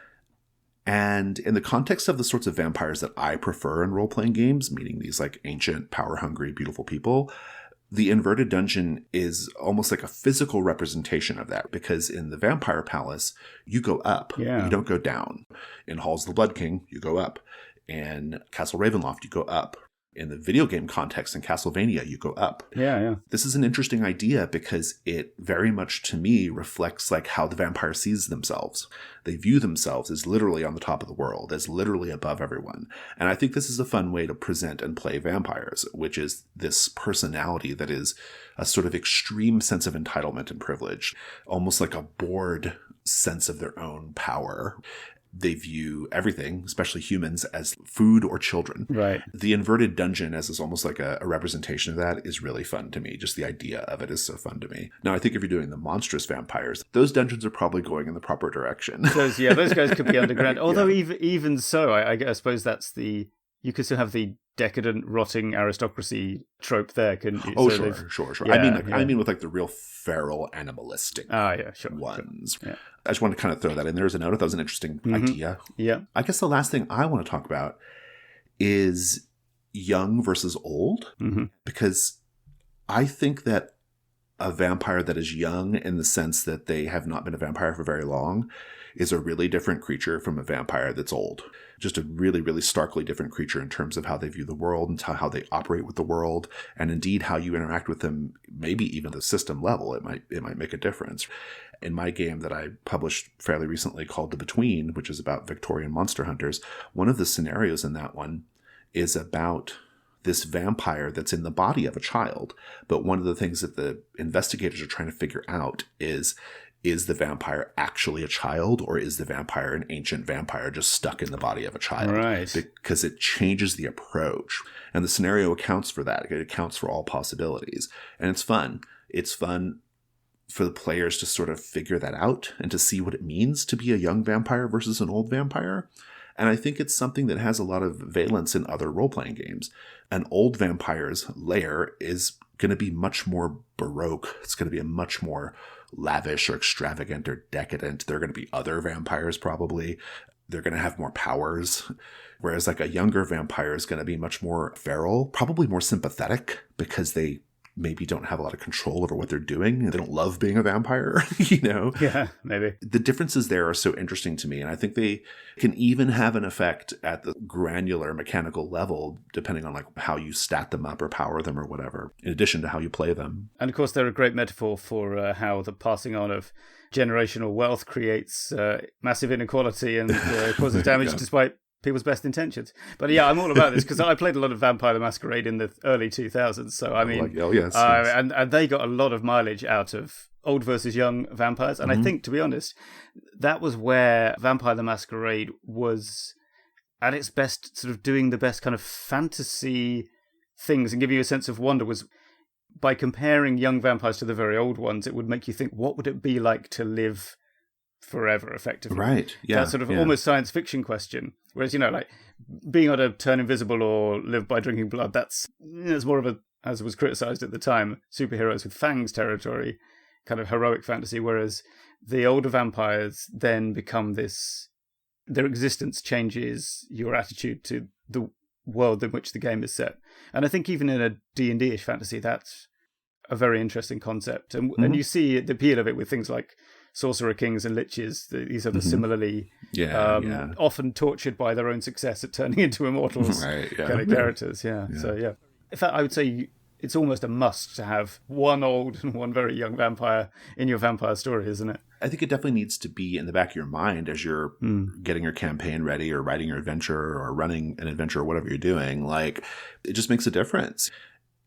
And in the context of the sorts of vampires that I prefer in role-playing games, meaning these like ancient, power-hungry, beautiful people, the inverted dungeon is almost like a physical representation of that, because in the Vampire Palace, you go up. Yeah. You don't go down. In Halls of the Blood King, you go up. In Castle Ravenloft, you go up. In the video game context in Castlevania, you go up. Yeah. This is an interesting idea because it very much, to me, reflects like how the vampire sees themselves. They view themselves as literally on the top of the world, as literally above everyone. And I think this is a fun way to present and play vampires, which is this personality that is a sort of extreme sense of entitlement and privilege, almost like a bored sense of their own power. They view everything, especially humans, as food or children. Right. The inverted dungeon, as is almost like a representation of that, is really fun to me. Just the idea of it is so fun to me. Now, I think if you're doing the monstrous vampires, those dungeons are probably going in the proper direction. Those guys could be underground. Although even so, I suppose that's you could still have the decadent, rotting aristocracy trope there, couldn't you? Oh, so sure. Yeah, I mean with like the real feral, animalistic ones. Sure. Yeah. I just wanted to kind of throw that in there as a note. I thought that was an interesting idea. Yeah. I guess the last thing I want to talk about is young versus old, because I think that a vampire that is young in the sense that they have not been a vampire for very long is a really different creature from a vampire that's old. Just a really, really starkly different creature in terms of how they view the world and how they operate with the world, and indeed how you interact with them, maybe even at the system level. It might make a difference. In my game that I published fairly recently called The Between, which is about Victorian monster hunters, one of the scenarios in that one is about this vampire that's in the body of a child. But one of the things that the investigators are trying to figure out is the vampire actually a child, or is the vampire an ancient vampire just stuck in the body of a child? Right. Because it changes the approach. And the scenario accounts for that. It accounts for all possibilities. And it's fun. It's fun for the players to sort of figure that out and to see what it means to be a young vampire versus an old vampire. And I think it's something that has a lot of valence in other role-playing games. An old vampire's lair is going to be much more baroque. It's going to be a much more lavish or extravagant or decadent. There are going to be other vampires probably. They're going to have more powers. Whereas like a younger vampire is going to be much more feral, probably more sympathetic, because they maybe don't have a lot of control over what they're doing. They don't love being a vampire, Yeah, maybe. The differences there are so interesting to me. And I think they can even have an effect at the granular mechanical level, depending on like how you stat them up or power them or whatever, in addition to how you play them. And of course, they're a great metaphor for how the passing on of generational wealth creates massive inequality and causes damage despite people's best intentions. But yeah, I'm all about this because I played a lot of Vampire the Masquerade in the early 2000s. So I mean, yes. And they got a lot of mileage out of old versus young vampires. And I think, to be honest, that was where Vampire the Masquerade was at its best, sort of doing the best kind of fantasy things and giving you a sense of wonder, was by comparing young vampires to the very old ones. It would make you think, what would it be like to live forever, effectively? Right. Yeah. That sort of almost science fiction question. Whereas, like being able to turn invisible or live by drinking blood, that's more of a, as was criticized at the time, superheroes with fangs territory, kind of heroic fantasy. Whereas the older vampires then become this, their existence changes your attitude to the world in which the game is set. And I think even in a D&D-ish fantasy, that's a very interesting concept. And you see the appeal of it with things like Sorcerer Kings and Liches. These are the similarly often tortured by their own success at turning into immortals kind of characters. Yeah. So, yeah. In fact, I would say it's almost a must to have one old and one very young vampire in your vampire story, isn't it? I think it definitely needs to be in the back of your mind as you're getting your campaign ready or writing your adventure or running an adventure or whatever you're doing. Like, it just makes a difference.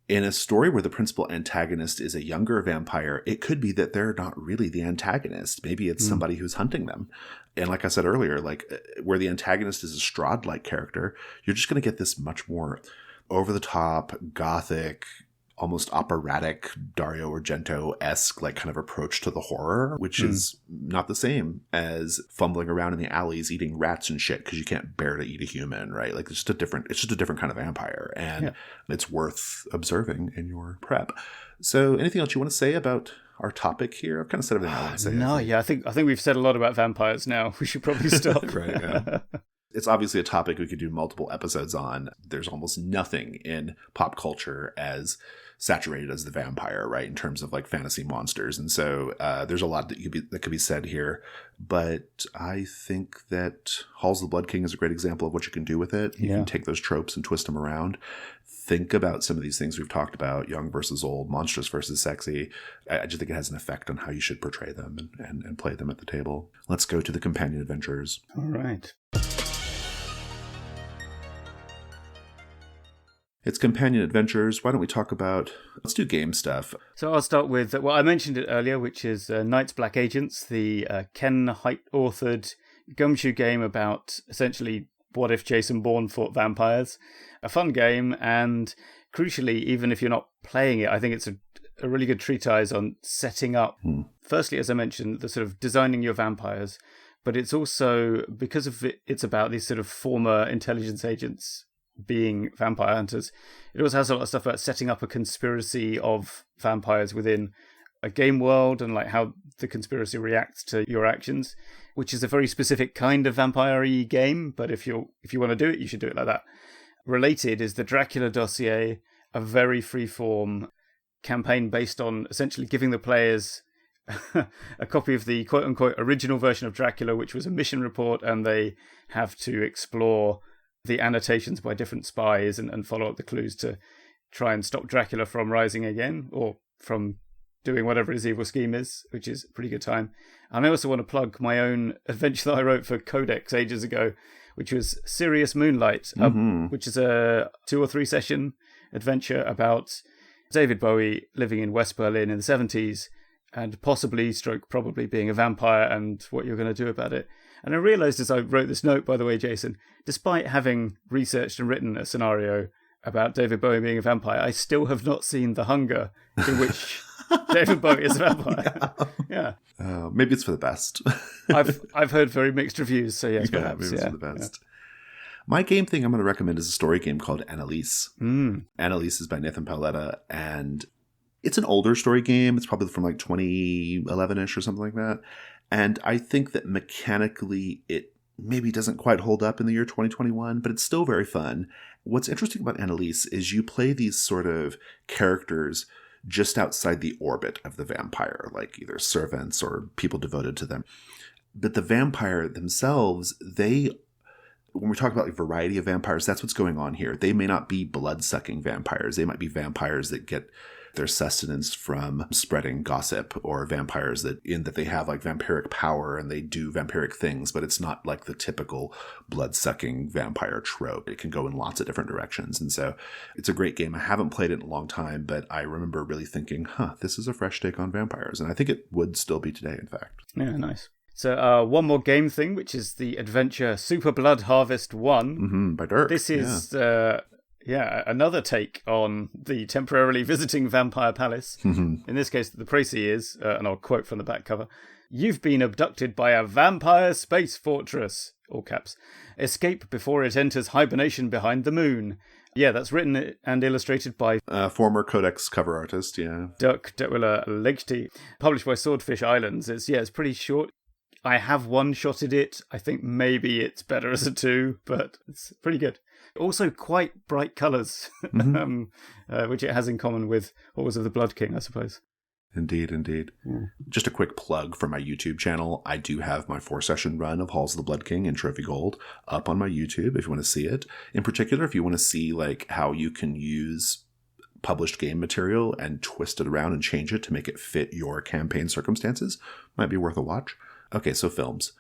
In a story where the principal antagonist is a younger vampire, it could be that they're not really the antagonist. Maybe it's somebody who's hunting them. And like I said earlier, like where the antagonist is a Strahd-like character, you're just going to get this much more over-the-top, gothic, almost operatic Dario Argento-esque like kind of approach to the horror, which is not the same as fumbling around in the alleys eating rats and shit because you can't bear to eat a human, right? Like it's just a different kind of vampire, and it's worth observing in your prep. So anything else you want to say about our topic here? I've kind of said everything I want to say. No, I think we've said a lot about vampires now. We should probably stop. Right, yeah. It's obviously a topic we could do multiple episodes on. There's almost nothing in pop culture as saturated as the vampire, right? In terms of like fantasy monsters. And so there's a lot that could be said here. But I think that Halls of the Blood King is a great example of what you can do with it. You can take those tropes and twist them around. Think about some of these things we've talked about, young versus old, monstrous versus sexy. I just think it has an effect on how you should portray them and play them at the table. Let's go to the companion adventures. All right. It's companion adventures. Why don't we talk about, let's do game stuff. So I'll start with, well, I mentioned it earlier, which is Knights Black Agents, the Ken Hite-authored gumshoe game about essentially what if Jason Bourne fought vampires. A fun game, and crucially, even if you're not playing it, I think it's a really good treatise on setting up, firstly, as I mentioned, the sort of designing your vampires, but it's also, because of it's about these sort of former intelligence agents being vampire hunters, it also has a lot of stuff about setting up a conspiracy of vampires within a game world and like how the conspiracy reacts to your actions, which is a very specific kind of vampire-y game, but if you want to do it, you should do it like that. Related is the Dracula Dossier, a very free-form campaign based on essentially giving the players a copy of the quote-unquote original version of Dracula, which was a mission report, and they have to explore the annotations by different spies and follow up the clues to try and stop Dracula from rising again, or from doing whatever his evil scheme is, which is a pretty good time. And I also want to plug my own adventure that I wrote for Codex ages ago, which was Sirius Moonlight, which is a 2 or 3 session adventure about David Bowie living in West Berlin in the 70s and probably being a vampire and what you're going to do about it. And I realized as I wrote this note, by the way, Jason, despite having researched and written a scenario about David Bowie being a vampire, I still have not seen The Hunger, in which David Bowie is a vampire. Yeah. Maybe it's for the best. I've heard very mixed reviews, so yes, perhaps. Maybe it's for the best. Yeah. My game thing I'm going to recommend is a story game called Annalise. Annalise is by Nathan Paoletta, and it's an older story game. It's probably from like 2011-ish or something like that. And I think that mechanically it maybe doesn't quite hold up in the year 2021, but it's still very fun. What's interesting about Annalise is you play these sort of characters just outside the orbit of the vampire, like either servants or people devoted to them. But the vampire themselves, when we talk about like variety of vampires, that's what's going on here. They may not be blood-sucking vampires. They might be vampires that get their sustenance from spreading gossip, or vampires that they have like vampiric power and they do vampiric things, but it's not like the typical blood-sucking vampire trope. It can go in lots of different directions. And so it's a great game. I haven't played it in a long time, but I remember really thinking, this is a fresh take on vampires. And I think it would still be today, in fact. Yeah, nice. So one more game thing, which is the adventure Super Blood Harvest 1. By Dirk. This is another take on the temporarily visiting vampire palace. In this case, the précis is, and I'll quote from the back cover, "You've been abducted by a vampire space fortress," all caps. "Escape before it enters hibernation behind the moon." Yeah, that's written and illustrated by former Codex cover artist, Dirk Detwiller-Legte, published by Swordfish Islands. It's pretty short. I have one-shotted it. I think maybe it's better as a 2, but it's pretty good. Also quite bright colours, which it has in common with Halls of the Blood King, I suppose. Indeed. Yeah. Just a quick plug for my YouTube channel. I do have my 4-session run of Halls of the Blood King in Trophy Gold up on my YouTube if you want to see it. In particular, if you want to see like how you can use published game material and twist it around and change it to make it fit your campaign circumstances, might be worth a watch. Okay, so films.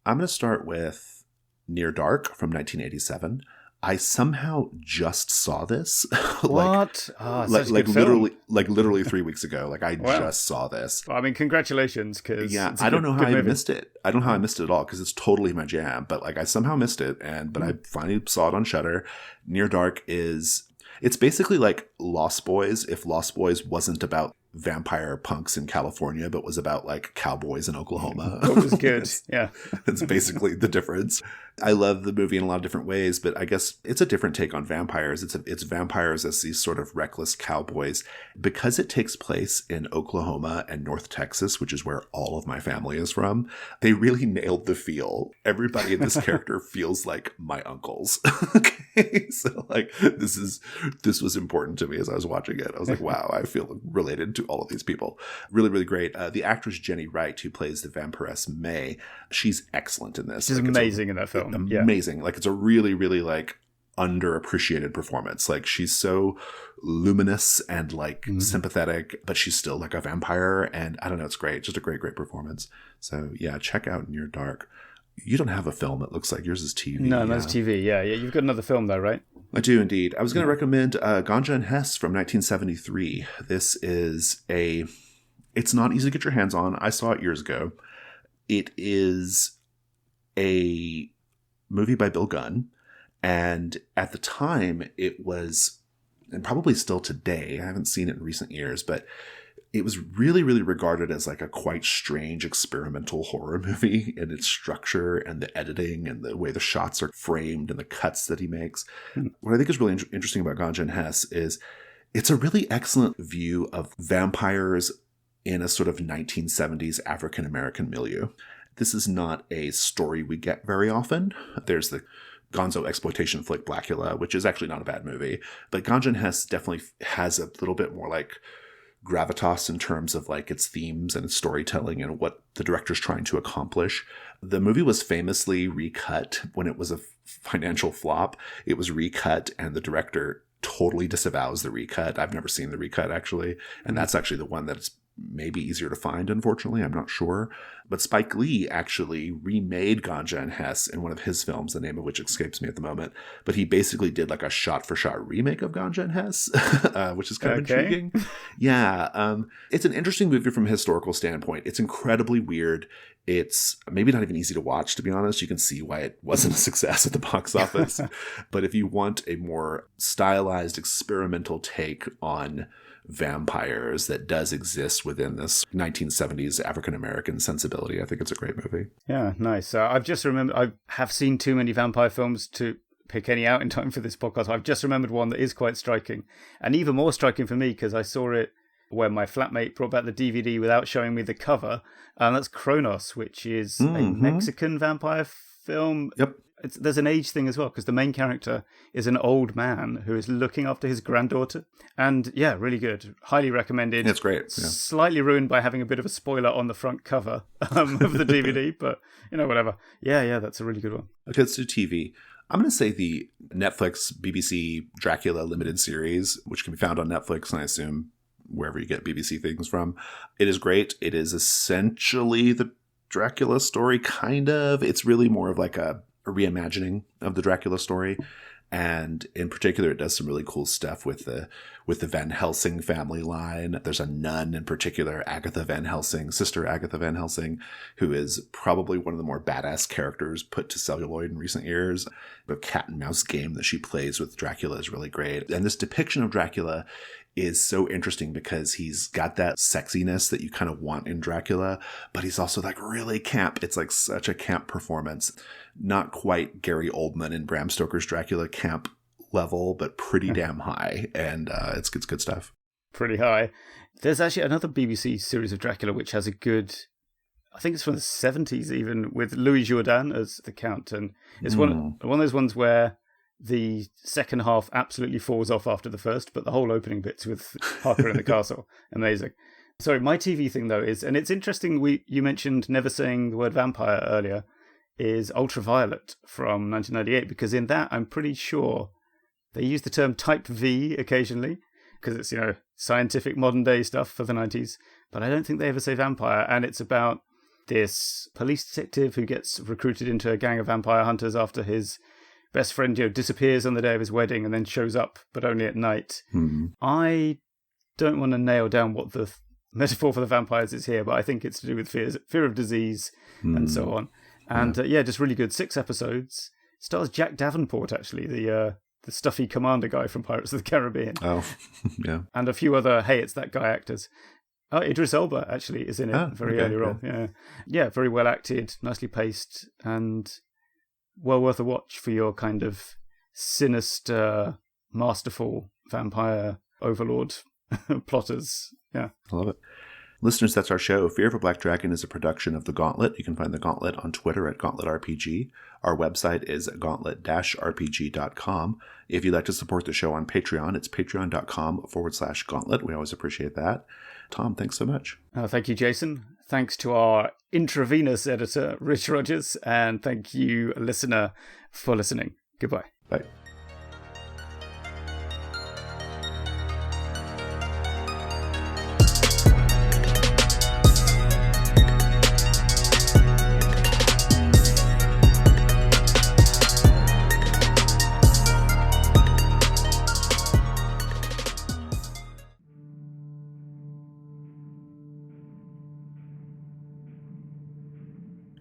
I'm going to start with Near Dark from 1987. I somehow just saw this. What? Literally 3 weeks ago. Like I just saw this. Well, I mean, congratulations, because I don't know how I missed it. I don't know how I missed it at all, because it's totally my jam. But like I somehow missed it, but I finally saw it on Shudder. Near Dark is It's basically like Lost Boys if Lost Boys wasn't about vampire punks in California, but was about like cowboys in Oklahoma. That was good. Yeah. That's basically the difference. I love the movie in a lot of different ways, but I guess it's a different take on vampires. It's vampires as these sort of reckless cowboys. Because it takes place in Oklahoma and North Texas, which is where all of my family is from, they really nailed the feel. Everybody in this character feels like my uncles. Okay, so like this was important to me as I was watching it. I was like, wow, I feel related to all of these people. Really, really great. The actress Jenny Wright, who plays the vampiress May, she's excellent in this. She's amazing in that film. Amazing. Like it's a really, really like underappreciated performance. Like she's so luminous and like sympathetic, but she's still like a vampire. And I don't know, it's great. Just a great, great performance. So yeah, check out Near Dark. You don't have a film, it looks like. Yours is TV. No, that's TV. Yeah. You've got another film though, right? I do indeed. I was going to recommend Ganja and Hess from 1973. This is it's not easy to get your hands on. I saw it years ago. It is a movie by Bill Gunn. And at the time it was, and probably still today, I haven't seen it in recent years, but it was really, really regarded as like a quite strange experimental horror movie in its structure and the editing and the way the shots are framed and the cuts that he makes. What I think is really interesting about Ganja and Hess is it's a really excellent view of vampires in a sort of 1970s African-American milieu. This is not a story we get very often. There's the gonzo exploitation flick Blackula, which is actually not a bad movie. But Ganja and Hess definitely has a little bit more like gravitas in terms of like its themes and its storytelling and what the director's trying to accomplish. The movie was famously recut when it was a financial flop. It was recut and the director totally disavows the recut. I've never seen the recut actually. And that's actually the one that's maybe easier to find, unfortunately. I'm not sure. But Spike Lee actually remade Ganja and Hess in one of his films, the name of which escapes me at the moment. But he basically did like a shot-for-shot remake of Ganja and Hess, which is kind of intriguing. Yeah. It's an interesting movie from a historical standpoint. It's incredibly weird. It's maybe not even easy to watch, to be honest. You can see why it wasn't a success at the box office. But if you want a more stylized, experimental take on vampires that does exist within this 1970s African-American sensibility, I think it's a great movie. Yeah, nice. I've just remembered, I have seen too many vampire films to pick any out in time for this podcast. I've just remembered one that is quite striking, and even more striking for me because I saw it when my flatmate brought back the DVD without showing me the cover, and that's Kronos, which is a Mexican vampire film. Yep. There's an age thing as well, because the main character is an old man who is looking after his granddaughter. And yeah, really good. Highly recommended. It's great. Yeah. Slightly ruined by having a bit of a spoiler on the front cover of the DVD, but whatever. Yeah, that's a really good one. Okay, let's do TV. I'm going to say the Netflix BBC Dracula limited series, which can be found on Netflix, and I assume wherever you get BBC things from. It is great. It is essentially the Dracula story, kind of. It's really more of like a reimagining of the Dracula story, and in particular it does some really cool stuff with the Van Helsing family line. There's a nun in particular, Agatha Van Helsing, Sister Agatha Van Helsing, who is probably one of the more badass characters put to celluloid in recent years. The cat and mouse game that she plays with Dracula is really great, and this depiction of Dracula is so interesting because he's got that sexiness that you kind of want in Dracula, but he's also like really camp. It's like such a camp performance. Not quite Gary Oldman and Bram Stoker's Dracula camp level, but pretty damn high. And it's good stuff. Pretty high. There's actually another BBC series of Dracula which has a good, I think it's from the 70s even, with Louis Jourdan as the Count. And it's one of those ones where the second half absolutely falls off after the first, but the whole opening bits with Harker in the castle, amazing. Sorry, my TV thing though is, and it's interesting, you mentioned never saying the word vampire earlier, is Ultraviolet from 1998, because in that I'm pretty sure they use the term type V occasionally, because it's, scientific modern day stuff for the 90s, but I don't think they ever say vampire, and it's about this police detective who gets recruited into a gang of vampire hunters after his best friend disappears on the day of his wedding and then shows up, but only at night. I don't want to nail down what the metaphor for the vampires is here, but I think it's to do with fear of disease and so on. And just really good. 6 episodes. Stars Jack Davenport, actually, the the stuffy commander guy from Pirates of the Caribbean. Oh, yeah. And a few other, hey, it's that guy actors. Oh, Idris Elba actually is in it. Very early role. Yeah, very well acted, nicely paced, and well worth a watch for your kind of sinister, masterful vampire overlord plotters. Yeah. I love it. Listeners, that's our show. Fear of a Black Dragon is a production of The Gauntlet. You can find The Gauntlet on Twitter at GauntletRPG. Our website is gauntlet-rpg.com. If you'd like to support the show on Patreon, it's patreon.com/gauntlet. We always appreciate that. Tom, thanks so much. Thank you, Jason. Thanks to our intravenous editor, Rich Rogers. And thank you, listener, for listening. Goodbye. Bye.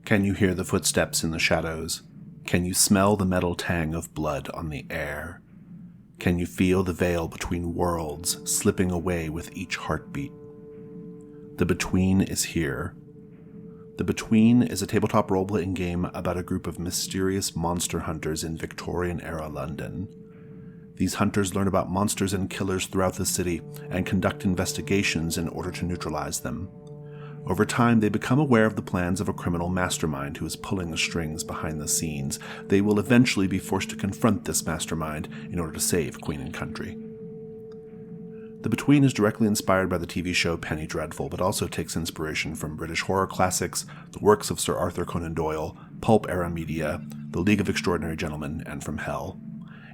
Can you hear the footsteps in the shadows? Can you smell the metal tang of blood on the air? Can you feel the veil between worlds slipping away with each heartbeat? The Between is here. The Between is a tabletop role-playing game about a group of mysterious monster hunters in Victorian-era London. These hunters learn about monsters and killers throughout the city and conduct investigations in order to neutralize them. Over time, they become aware of the plans of a criminal mastermind who is pulling the strings behind the scenes. They will eventually be forced to confront this mastermind in order to save Queen and Country. The Between is directly inspired by the TV show Penny Dreadful, but also takes inspiration from British horror classics, the works of Sir Arthur Conan Doyle, pulp-era media, The League of Extraordinary Gentlemen, and from Hell.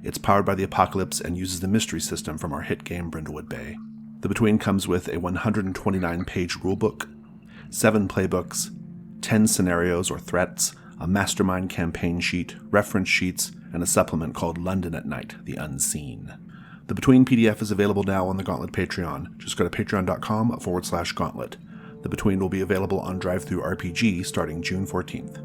It's powered by the Apocalypse and uses the mystery system from our hit game Brindlewood Bay. The Between comes with a 129-page rulebook, 7 playbooks, 10 scenarios or threats, a mastermind campaign sheet, reference sheets, and a supplement called London at Night, The Unseen. The Between PDF is available now on the Gauntlet Patreon. Just go to patreon.com/gauntlet. The Between will be available on DriveThru RPG starting June 14th.